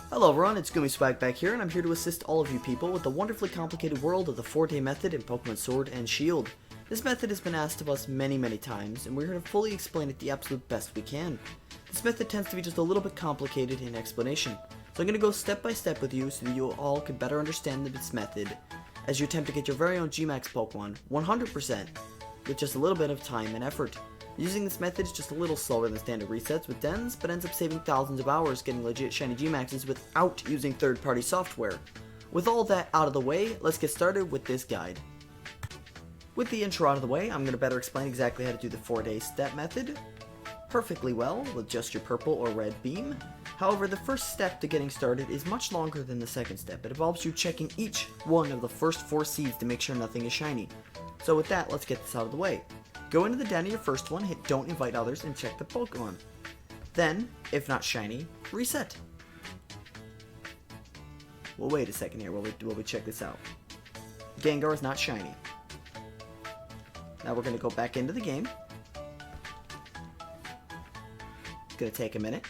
Hello everyone, it's GoomySwag back here, and I'm here to assist all of you people with the wonderfully complicated world of the 4-day method in Pokemon Sword and Shield. This method has been asked of us many times, and we're here to fully explain it the absolute best we can. This method tends to be just a little bit complicated in explanation, so I'm going to go step by step with you so that you all can better understand this method as you attempt to get your very own Gmax Pokemon 100% with just a little bit of time and effort. Using this method is just a little slower than standard resets with dens, but ends up saving thousands of hours getting legit shiny Gmaxs without using third-party software. With all that out of the way, let's get started with this guide. With the intro out of the way, I'm going to better explain exactly how to do the 4-day step method perfectly well with just your purple or red beam. However, the first step to getting started is much longer than the second step. It involves you checking each one of the first 4 seeds to make sure nothing is shiny. So with that, let's get this out of the way. Go into the den of your first one, hit don't invite others, and check the Pokemon. Then, if not shiny, reset. Well, wait a second here while we check this out. Gengar is not shiny. Now we're going to go back into the game. It's going to take a minute.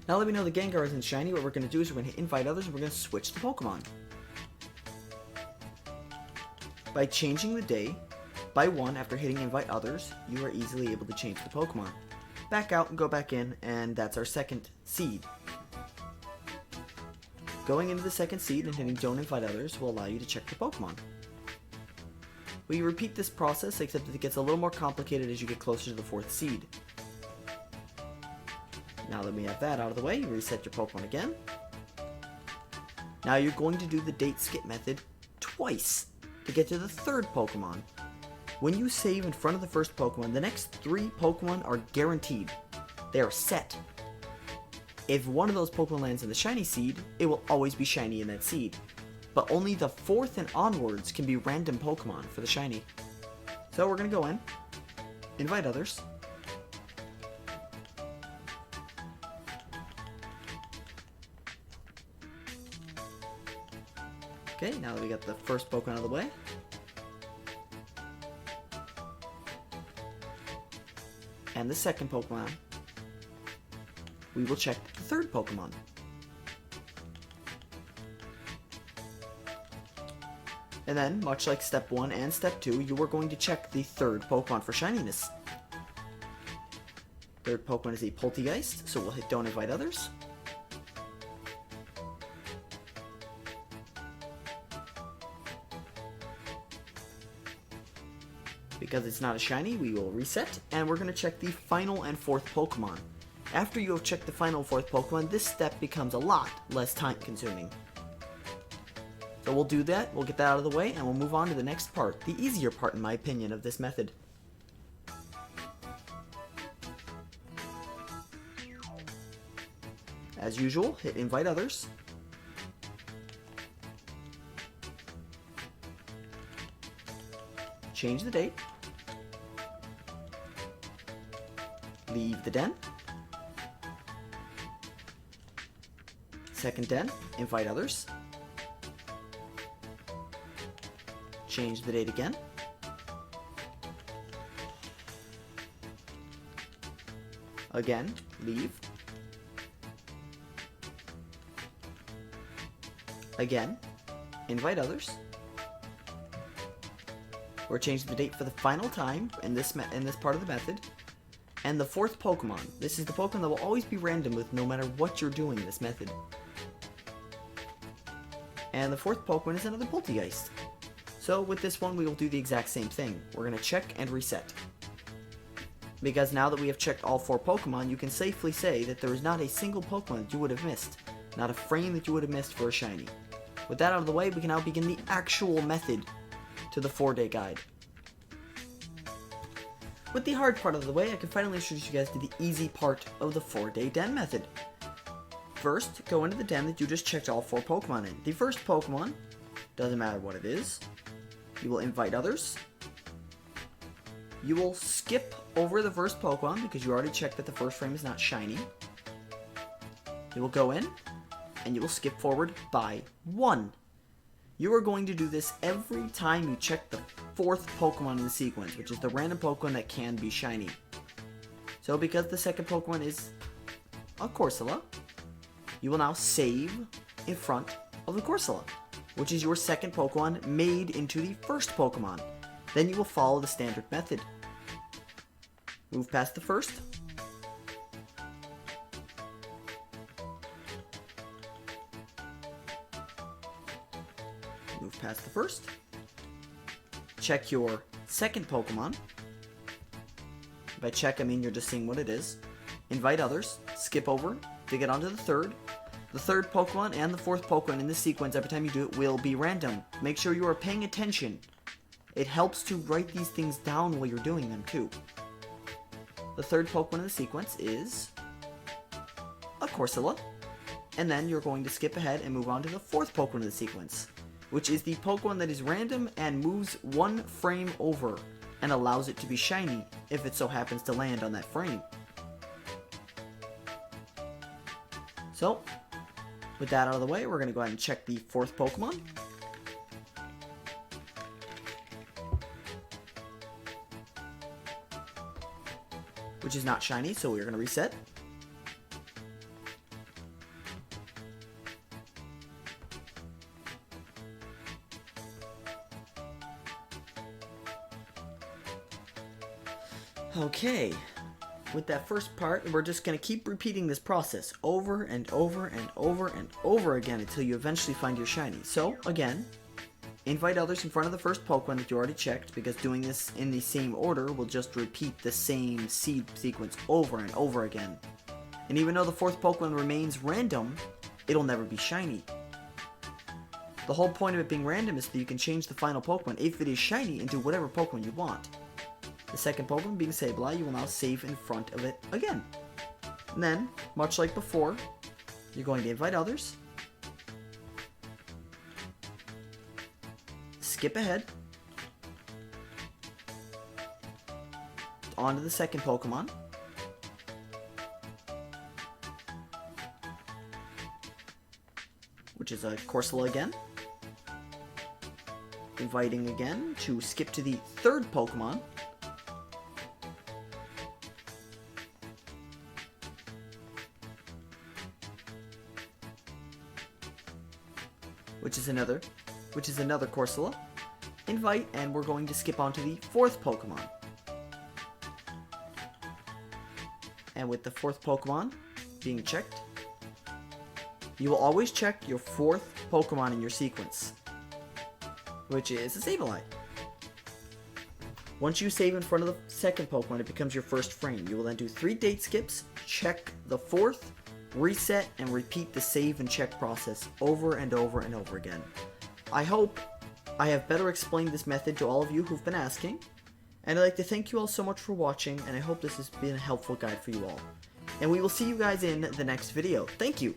Now that we know the Gengar isn't shiny, what we're going to do is we're going to hit invite others and we're going to switch the Pokemon. By changing the day by 1 after hitting invite others, you are easily able to change the Pokemon. Back out and go back in, and that's our second seed. Going into the second seed and hitting don't invite others will allow you to check the Pokemon. We repeat this process, except that it gets a little more complicated as you get closer to the 4th seed. Now that we have that out of the way, you reset your Pokemon again. Now you're going to do the date skip method twice to get to the 3rd Pokemon. When you save in front of the first Pokemon, the next 3 Pokemon are guaranteed. They are set. If one of those Pokemon lands in the shiny seed, it will always be shiny in that seed. But only the 4th and onwards can be random Pokemon for the shiny. So we're going to go in, invite others. Okay, now that we got the first Pokemon out of the way, and the second Pokemon, we will check the 3rd Pokemon. And then, much like step 1 and step 2, you are going to check the 3rd Pokemon for shininess. 3rd Pokemon is a Poltegeist, so we'll hit don't invite others. Because it's not a shiny, we will reset, and we're going to check the final and 4th Pokemon. After you have checked the final 4th Pokemon, this step becomes a lot less time consuming. So we'll do that, we'll get that out of the way, and we'll move on to the next part, the easier part in my opinion of this method. As usual, hit invite others. Change the date. Leave the den. Second den, invite others. Change the date again. Again, leave. Again, invite others. We're changing the date for the final time in this part of the method. And the 4th Pokemon. This is the Pokemon that will always be random with no matter what you're doing in this method. And the 4th Pokemon is another Poltegeist. So with this one, we will do the exact same thing. We're going to check and reset. Because now that we have checked all 4 Pokemon, you can safely say that there is not a single Pokemon that you would have missed. Not a frame that you would have missed for a shiny. With that out of the way, we can now begin the actual method to the 4-day guide. With the hard part of the way, I can finally introduce you guys to the easy part of the 4-day den method. First, go into the den that you just checked all 4 Pokemon in. The first Pokemon, doesn't matter what it is, you will invite others. You will skip over the first Pokemon because you already checked that the first frame is not shiny. You will go in, and you will skip forward by 1. You are going to do this every time you check the 4th Pokemon in the sequence, which is the random Pokemon that can be shiny. So because the second Pokemon is a Corsola, you will now save in front of the Corsola, which is your second Pokemon made into the first Pokemon. Then you will follow the standard method. Move past the first. Move past the first. Check your second Pokemon. By check, I mean you're just seeing what it is. Invite others. Skip over to get onto the third. The third Pokemon and the 4th Pokemon in this sequence, every time you do it, will be random. Make sure you are paying attention. It helps to write these things down while you're doing them, too. The third Pokemon in the sequence is a Corsola. And then you're going to skip ahead and move on to the 4th Pokemon in the sequence, which is the Pokemon that is random and moves 1 frame over and allows it to be shiny if it so happens to land on that frame. So, with that out of the way, we're going to go ahead and check the 4th Pokemon. Which is not shiny, so we're going to reset. Okay, with that first part, we're just going to keep repeating this process over and over and over and over again until you eventually find your shiny. So, again, invite others in front of the first Pokemon that you already checked, because doing this in the same order will just repeat the same seed sequence over and over again. And even though the 4th Pokemon remains random, it'll never be shiny. The whole point of it being random is that you can change the final Pokemon, if it is shiny, into whatever Pokemon you want. The second Pokemon being Sableye, you will now save in front of it again. And then, much like before, you're going to invite others. Skip ahead. On to the second Pokemon. Which is a Corsola again. Inviting again to skip to the 3rd Pokemon. Which is another Corsola. Invite, and we're going to skip on to the 4th Pokemon. And with the 4th Pokemon being checked, you will always check your 4th Pokemon in your sequence, which is a Sableye. Once you save in front of the second Pokemon, it becomes your first frame. You will then do 3 date skips, check the 4th, reset, and repeat the save and check process over and over and over again. I hope I have better explained this method to all of you who've been asking, and I'd like to thank you all so much for watching, and I hope this has been a helpful guide for you all. And we will see you guys in the next video. Thank you!